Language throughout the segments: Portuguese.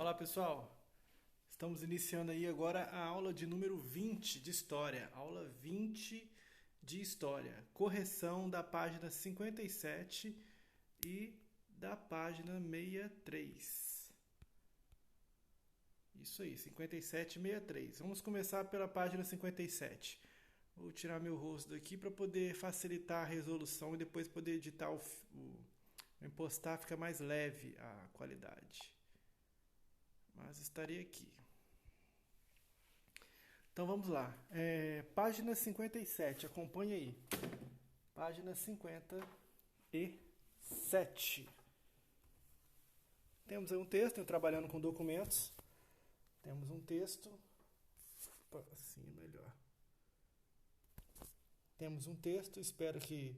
Olá pessoal, estamos iniciando aí agora a aula de número 20 de História. Aula 20 de História. Correção da página 57 e da página 63. Isso aí, 57 e 63. Vamos começar pela página 57. Vou tirar meu rosto daqui para poder facilitar a resolução e depois poder editar o impostar, fica mais leve a qualidade. Mas estarei aqui. Então vamos lá. Página 57, acompanha aí. Página 57. Temos aí um texto, eu trabalhando com documentos. Temos um texto. Assim é melhor. Temos um texto, espero que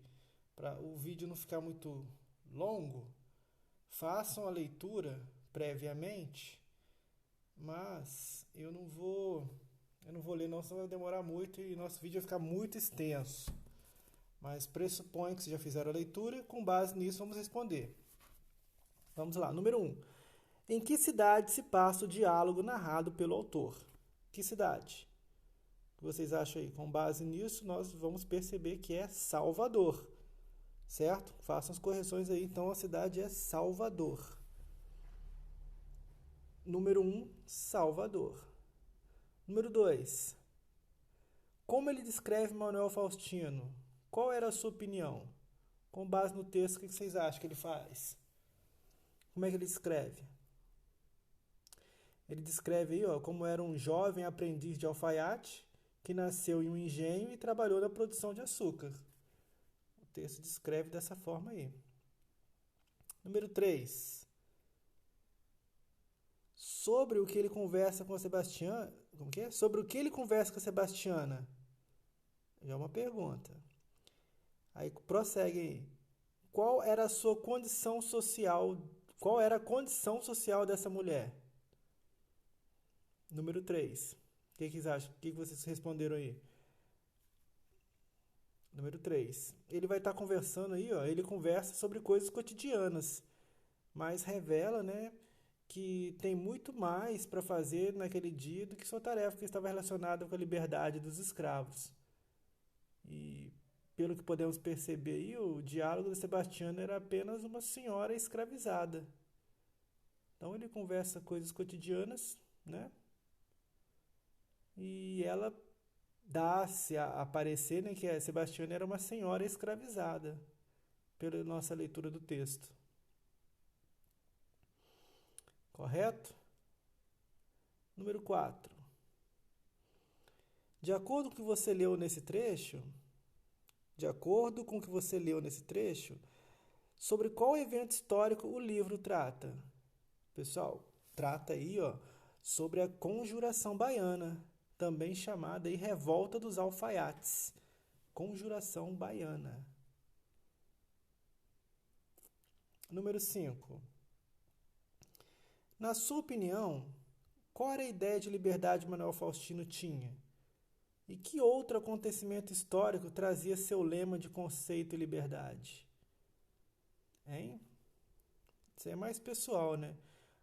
para o vídeo não ficar muito longo, façam a leitura previamente, mas eu não vou ler não, senão vai demorar muito e nosso vídeo vai ficar muito extenso. Mas pressuponho que vocês já fizeram a leitura, com base nisso vamos responder. Vamos lá, número 1. Em que cidade se passa o diálogo narrado pelo autor? Que cidade? O que vocês acham aí? Com base nisso, nós vamos perceber que é Salvador. Certo? Façam as correções aí. Então, a cidade é Salvador. Número 1, Salvador. Número 2. Como ele descreve Manuel Faustino? Qual era a sua opinião? Com base no texto, o que vocês acham que ele faz? Como é que ele descreve? Ele descreve aí, como era um jovem aprendiz de alfaiate que nasceu em um engenho e trabalhou na produção de açúcar. O texto descreve dessa forma aí. Número 3. Sobre o que ele conversa com a Sebastiana. Como que é? Sobre o que ele conversa com a Sebastiana. Já é uma pergunta. Aí prossegue aí. Qual era a sua condição social? Qual era a condição social dessa mulher? Número 3. O que vocês acham? O que vocês responderam aí? Número 3. Ele vai estar conversando aí, ele conversa sobre coisas cotidianas, mas revela, né, que tem muito mais para fazer naquele dia do que sua tarefa que estava relacionada com a liberdade dos escravos. E pelo que podemos perceber aí, o diálogo de Sebastião era apenas uma senhora escravizada. Então ele conversa coisas cotidianas, né? E ela dá-se a aparecer, né, que a Sebastiana era uma senhora escravizada, pela nossa leitura do texto. Correto? Número 4. De acordo com o que você leu nesse trecho, sobre qual evento histórico o livro trata? Pessoal, trata aí, sobre a Conjuração Baiana, também chamada aí Revolta dos Alfaiates. Conjuração Baiana. Número 5. Na sua opinião, qual era a ideia de liberdade Manuel Faustino tinha? E que outro acontecimento histórico trazia seu lema de conceito e liberdade? Hein? Isso é mais pessoal, né?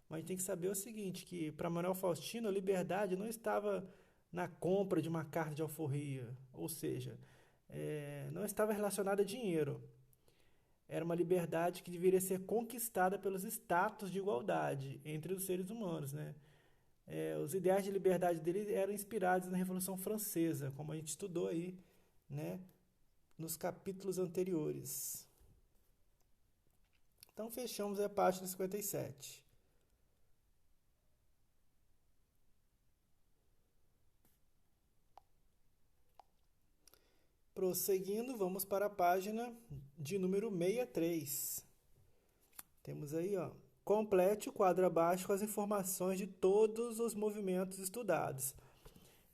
Mas a gente tem que saber o seguinte, que para Manuel Faustino a liberdade não estava na compra de uma carta de alforria, ou seja, não estava relacionada a dinheiro. Era uma liberdade que deveria ser conquistada pelos status de igualdade entre os seres humanos, né? Os ideais de liberdade dele eram inspirados na Revolução Francesa, como a gente estudou aí, né, nos capítulos anteriores. Então fechamos a página 57. Prosseguindo, vamos para a página de número 63. Temos aí, complete o quadro abaixo com as informações de todos os movimentos estudados.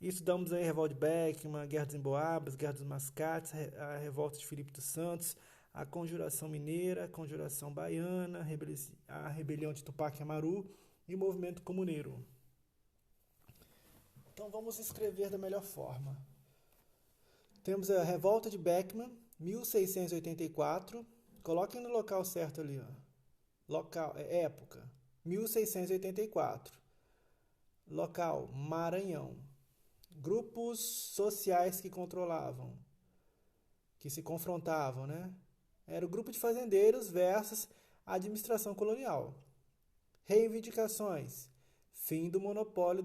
Estudamos aí a Revolta de Beckman, a Guerra dos Emboabas, a Guerra dos Mascates, a Revolta de Filipe dos Santos, a Conjuração Mineira, a Conjuração Baiana, a Rebelião de Tupac Amaru e o Movimento Comuneiro. Então vamos escrever da melhor forma. Temos a Revolta de Beckman, 1684. Coloquem no local certo ali, Local, época, 1684. Local, Maranhão. Grupos sociais que controlavam, que se confrontavam, né? Era o grupo de fazendeiros versus a administração colonial. Reivindicações. Fim do monopólio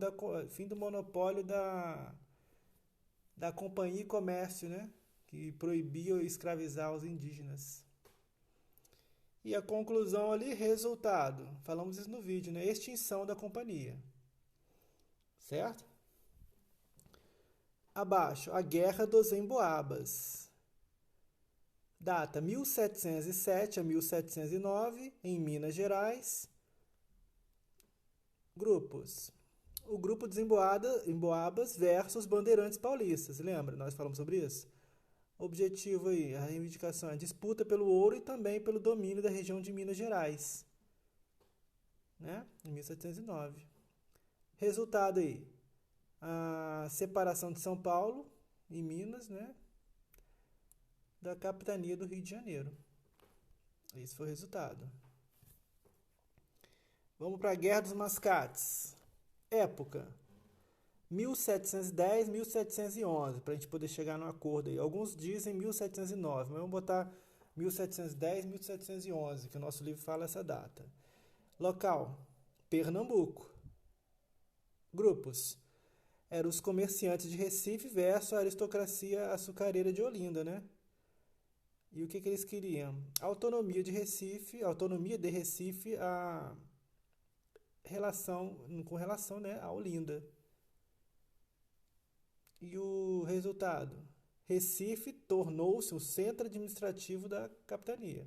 da Companhia e Comércio, né? Que proibia escravizar os indígenas. E a conclusão ali, resultado. Falamos isso no vídeo, né? Extinção da companhia. Certo? Abaixo, a Guerra dos Emboabas. Data 1707 a 1709, em Minas Gerais. Grupos. O grupo dos Emboabas versus Bandeirantes Paulistas. Lembra? Nós falamos sobre isso? Objetivo aí, a reivindicação é disputa pelo ouro e também pelo domínio da região de Minas Gerais. Né? Em 1709. Resultado aí, a separação de São Paulo e Minas, né? Da capitania do Rio de Janeiro. Esse foi o resultado. Vamos para a Guerra dos Mascates. Época 1710, 1711, para a gente poder chegar num acordo aí. Alguns dizem 1709, mas vamos botar 1710, 1711, que o nosso livro fala essa data. Local, Pernambuco. Grupos, eram os comerciantes de Recife versus a aristocracia açucareira de Olinda, né? E o que eles queriam? Autonomia de Recife, com relação, né, a Olinda. E o resultado? Recife tornou-se o centro administrativo da capitania.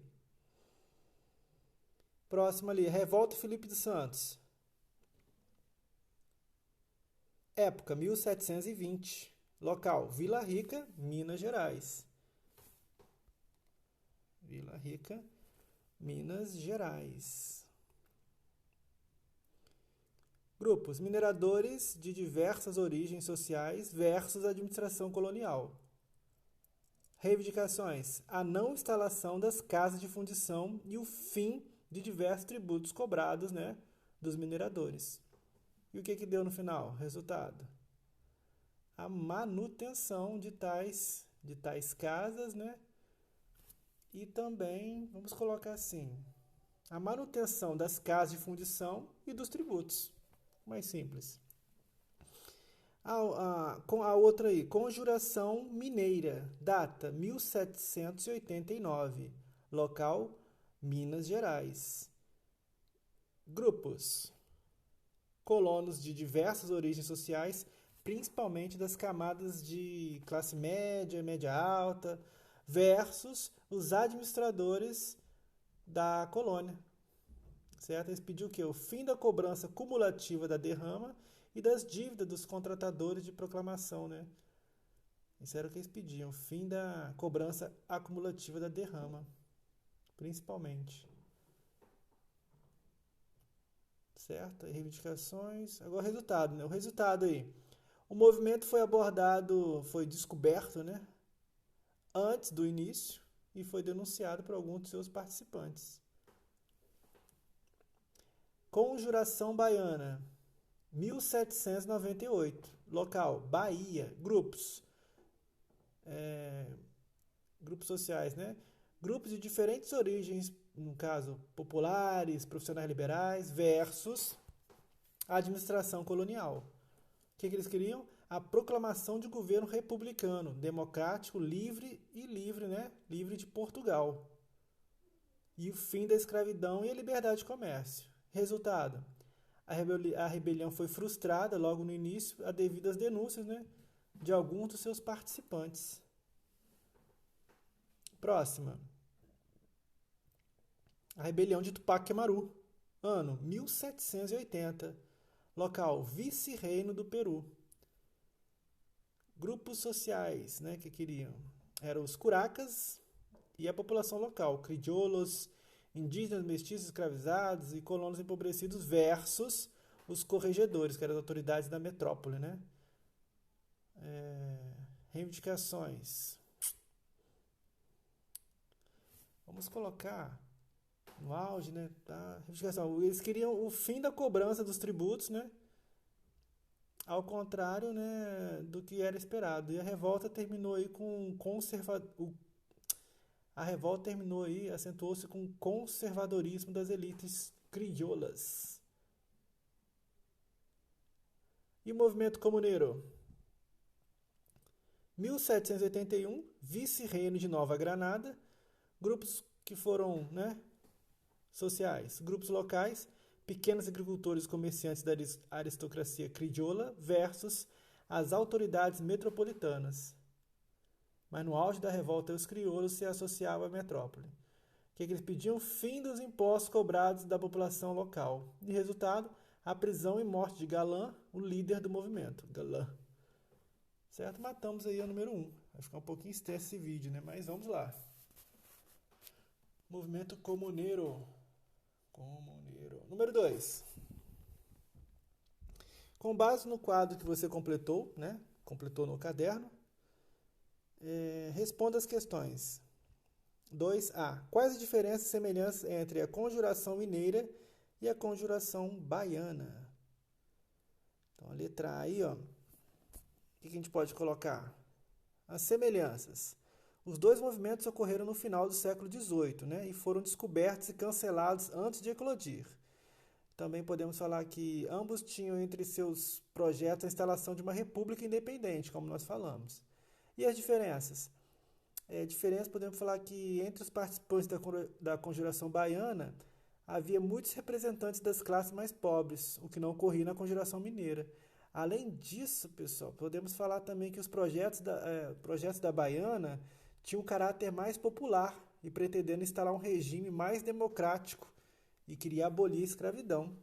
Próximo ali, Revolta Filipe dos Santos. Época 1720. Local, Vila Rica, Minas Gerais. Vila Rica, Minas Gerais. Grupos, mineradores de diversas origens sociais versus administração colonial. Reivindicações, a não instalação das casas de fundição e o fim de diversos tributos cobrados, né, dos mineradores. E o que deu no final? Resultado, a manutenção de tais casas, né? E também, vamos colocar assim, a manutenção das casas de fundição e dos tributos. Mais simples. Com a outra aí, Conjuração Mineira, data 1789, local Minas Gerais. Grupos, colonos de diversas origens sociais, principalmente das camadas de classe média, média alta, versus os administradores da colônia. Certo? Eles pediram o quê? O fim da cobrança cumulativa da derrama e das dívidas dos contratadores de proclamação, né? Isso era o que eles pediam, fim da cobrança acumulativa da derrama, principalmente. Certo? Reivindicações. Agora o resultado, né? O resultado aí. O movimento foi descoberto, né? Antes do início e foi denunciado por alguns de seus participantes. Conjuração Baiana, 1798. Local, Bahia. Grupos. Grupos sociais, né? Grupos de diferentes origens, no caso, populares, profissionais liberais, versus a administração colonial. O que eles queriam? A proclamação de governo republicano, democrático, livre, né? Livre de Portugal. E o fim da escravidão e a liberdade de comércio. Resultado, a rebelião foi frustrada logo no início, devido às denúncias, né, de alguns dos seus participantes. Próxima. A rebelião de Tupac Amaru, ano 1780. Local, Vice-Reino do Peru. Grupos sociais, né, que queriam. Eram os curacas e a população local, crioulos, indígenas, mestiços, escravizados e colonos empobrecidos versus os corregedores, que eram as autoridades da metrópole, né? Reivindicações. Vamos colocar no auge, né, da reivindicação. Eles queriam o fim da cobrança dos tributos, né, ao contrário, né, do que era esperado. E a revolta terminou aí com a revolta terminou aí, acentuou-se com o conservadorismo das elites crioulas. E o movimento comuneiro? 1781, vice-reino de Nova Granada, grupos que foram, né, sociais, grupos locais, pequenos agricultores e comerciantes da aristocracia crioula versus as autoridades metropolitanas. Mas no auge da revolta, os crioulos se associavam à metrópole. Que eles pediam fim dos impostos cobrados da população local. De resultado, a prisão e morte de Galan, o líder do movimento. Galan. Certo? Matamos aí o número 1. Vai ficar um pouquinho extenso esse vídeo, né? Mas vamos lá. Movimento comuneiro. Número 2. Com base no quadro que você completou, né? Completou no caderno, responda as questões. 2A. Quais as diferenças e semelhanças entre a conjuração mineira e a conjuração baiana? Então, a letra A aí, ó. O que a gente pode colocar? As semelhanças. Os dois movimentos ocorreram no final do século XVIII, né, e foram descobertos e cancelados antes de eclodir. Também podemos falar que ambos tinham entre seus projetos a instalação de uma república independente, como nós falamos. E as diferenças? Podemos falar que entre os participantes da conjuração baiana havia muitos representantes das classes mais pobres, o que não ocorria na conjuração mineira. Além disso, pessoal, podemos falar também que os projetos da baiana tinham um caráter mais popular e pretendendo instalar um regime mais democrático e queria abolir a escravidão,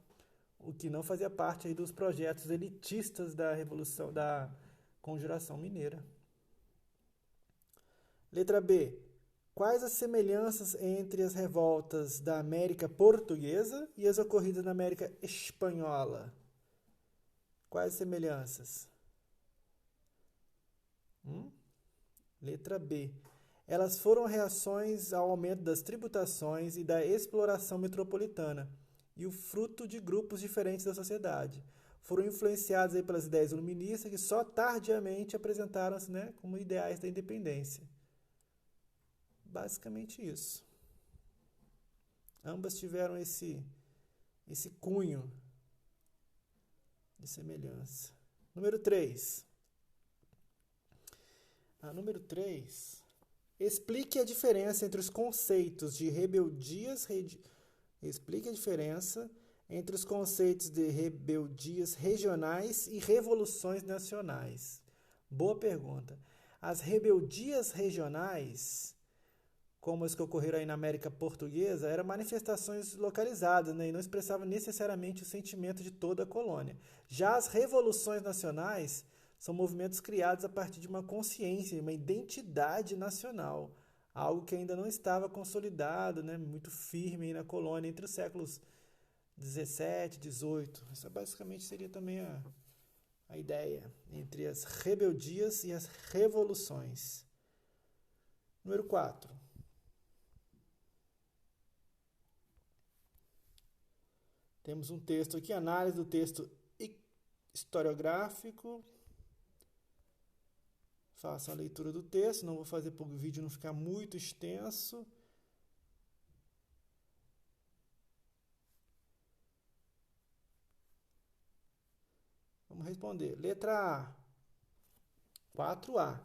o que não fazia parte aí dos projetos elitistas da revolução da conjuração mineira. Letra B. Quais as semelhanças entre as revoltas da América Portuguesa e as ocorridas na América Espanhola? Quais as semelhanças? Letra B. Elas foram reações ao aumento das tributações e da exploração metropolitana e o fruto de grupos diferentes da sociedade. Foram influenciados aí pelas ideias iluministas que só tardiamente apresentaram-se, né, como ideais da independência. Basicamente isso. Ambas tiveram esse cunho de semelhança. Número 3. Número 3. Explique a diferença entre os conceitos de rebeldias regionais e revoluções nacionais. Boa pergunta. As rebeldias regionais, como as que ocorreram aí na América Portuguesa, eram manifestações localizadas, né, e não expressavam necessariamente o sentimento de toda a colônia. Já as revoluções nacionais são movimentos criados a partir de uma consciência, uma identidade nacional, algo que ainda não estava consolidado, né, muito firme aí na colônia entre os séculos 17, 18. Essa basicamente seria também a ideia entre as rebeldias e as revoluções. Número 4. Temos um texto aqui, análise do texto historiográfico. Faça a leitura do texto, não vou fazer para o vídeo não ficar muito extenso. Vamos responder. Letra A. 4A.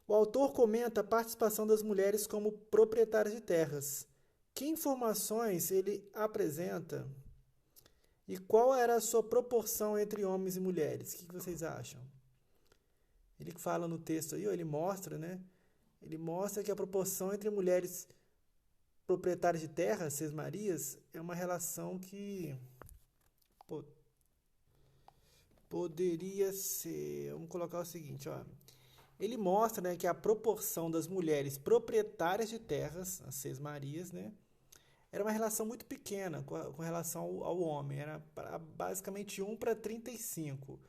O autor comenta a participação das mulheres como proprietárias de terras. Que informações ele apresenta e qual era a sua proporção entre homens e mulheres? O que vocês acham? Ele fala no texto aí, ele mostra, né? Ele mostra que a proporção entre mulheres proprietárias de terras, sesmarias, é uma relação que poderia ser... Vamos colocar o seguinte, ó. Ele mostra, né, que a proporção das mulheres proprietárias de terras, as sesmarias, né, era uma relação muito pequena com relação ao homem. Era basicamente 1 para 35,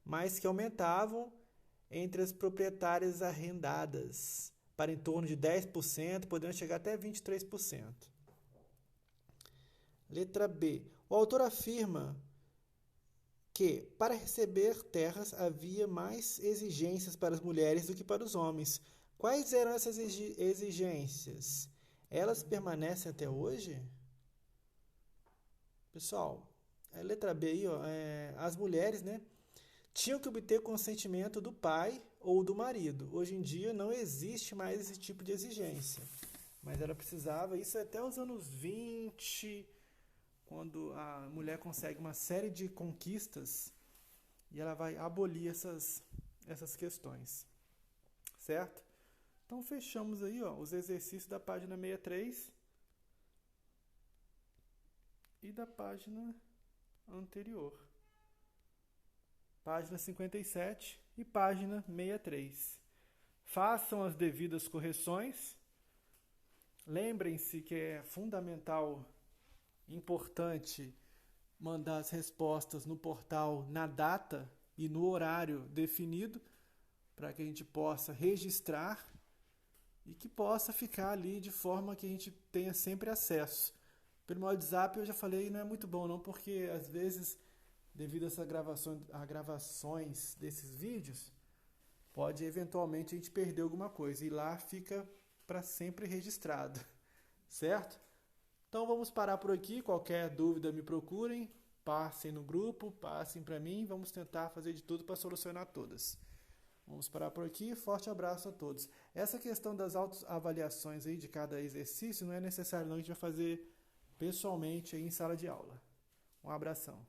mas que aumentavam entre as proprietárias arrendadas, para em torno de 10%, podendo chegar até 23%. Letra B. O autor afirma que, para receber terras, havia mais exigências para as mulheres do que para os homens. Quais eram essas exigências? Elas permanecem até hoje? Pessoal, a letra B aí, ó, as mulheres, né, tinham que obter consentimento do pai ou do marido. Hoje em dia não existe mais esse tipo de exigência. Mas ela precisava, isso é até os anos 20, quando a mulher consegue uma série de conquistas e ela vai abolir essas questões. Certo? Então fechamos aí, ó, os exercícios da página 63 e da página anterior. Página 57 e página 63. Façam as devidas correções. Lembrem-se que é fundamental, importante, mandar as respostas no portal na data e no horário definido, para que a gente possa registrar e que possa ficar ali de forma que a gente tenha sempre acesso. Pelo meu WhatsApp eu já falei, não é muito bom não, porque às vezes, devido a essas gravações desses vídeos, pode eventualmente a gente perder alguma coisa e lá fica para sempre registrado, certo? Então vamos parar por aqui, qualquer dúvida me procurem, passem no grupo, passem para mim, vamos tentar fazer de tudo para solucionar todas. Vamos parar por aqui, forte abraço a todos. Essa questão das autoavaliações aí de cada exercício não é necessário não, a gente vai fazer pessoalmente aí em sala de aula. Um abração.